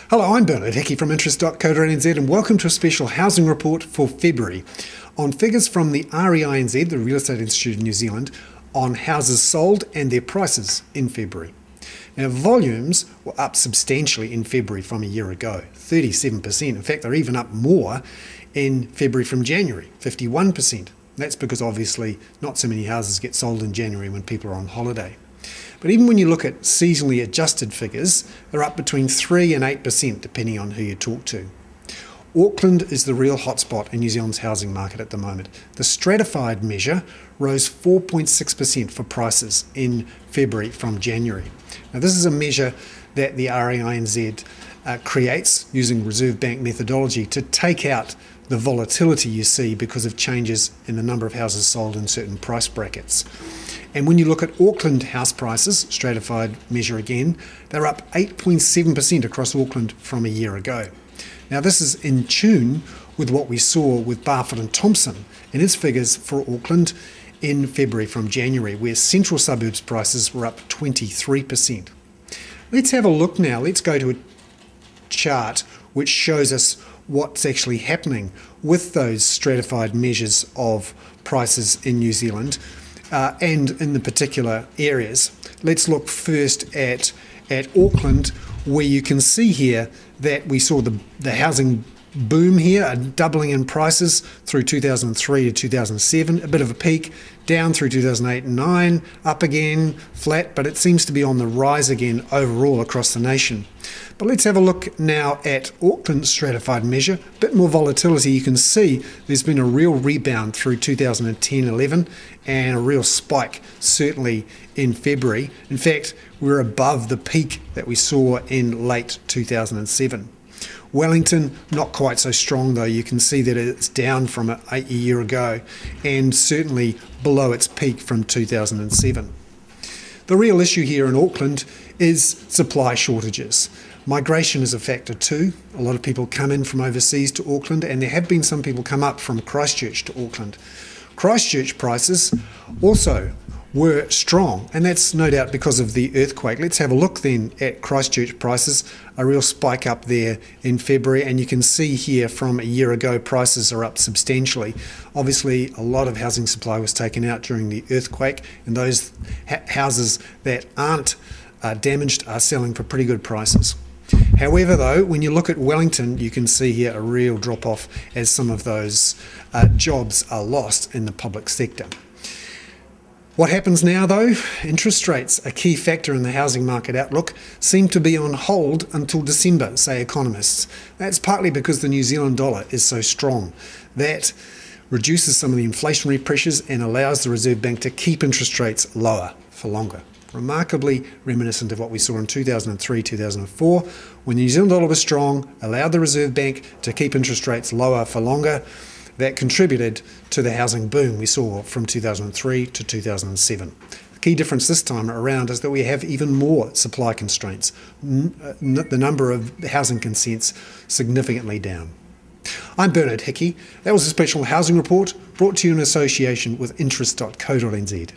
Hello, I'm Bernard Hickey from interest.co.nz and welcome to a special housing report for February on figures from the REINZ, the Real Estate Institute of New Zealand, on houses sold and their prices in February. Now, volumes were up substantially in February from a year ago, 37%. In fact, they're even up more in February from January, 51%. That's because obviously not so many houses get sold in January when people are on holiday. But even when you look at seasonally adjusted figures, they're up between 3 and 8% depending on who you talk to. Auckland is the real hotspot in New Zealand's housing market at the moment. The stratified measure rose 4.6% for prices in February from January. Now, this is a measure that the REINZ creates using Reserve Bank methodology to take out the volatility you see because of changes in the number of houses sold in certain price brackets. And when you look at Auckland house prices, stratified measure again, they're up 8.7% across Auckland from a year ago. Now, this is in tune with what we saw with Barfoot and Thompson in its figures for Auckland in February from January, where central suburbs prices were up 23%. Let's have a look now. Let's go to a chart which shows us what's actually happening with those stratified measures of prices in New Zealand and in the particular areas. Let's look first at Auckland, where you can see here that we saw the housing boom here, a doubling in prices through 2003 to 2007, a bit of a peak, down through 2008 and 9, up again, flat, but it seems to be on the rise again overall across the nation. But let's have a look now at Auckland's stratified measure. A bit more volatility. You can see there's been a real rebound through 2010-11 and a real spike certainly in February. In fact, we're above the peak that we saw in late 2007. Wellington, not quite so strong though. You can see that it's down from a year ago and certainly below its peak from 2007. The real issue here in Auckland is supply shortages. Migration is a factor too. A lot of people come in from overseas to Auckland, and there have been some people come up from Christchurch to Auckland. Christchurch prices also were strong, and that's no doubt because of the earthquake. Let's have a look then at Christchurch prices, a real spike up there in February, and you can see here from a year ago prices are up substantially. Obviously a lot of housing supply was taken out during the earthquake, and those houses that aren't damaged are selling for pretty good prices. However though, when you look at Wellington, you can see here a real drop off as some of those jobs are lost in the public sector. What happens now though? Interest rates, a key factor in the housing market outlook, seem to be on hold until December, say economists. That's partly because the New Zealand dollar is so strong. That reduces some of the inflationary pressures and allows the Reserve Bank to keep interest rates lower for longer. Remarkably reminiscent of what we saw in 2003-2004, when the New Zealand dollar was strong, allowed the Reserve Bank to keep interest rates lower for longer. That contributed to the housing boom we saw from 2003 to 2007. The key difference this time around is that we have even more supply constraints. The number of housing consents significantly down. I'm Bernard Hickey. That was a special housing report brought to you in association with interest.co.nz.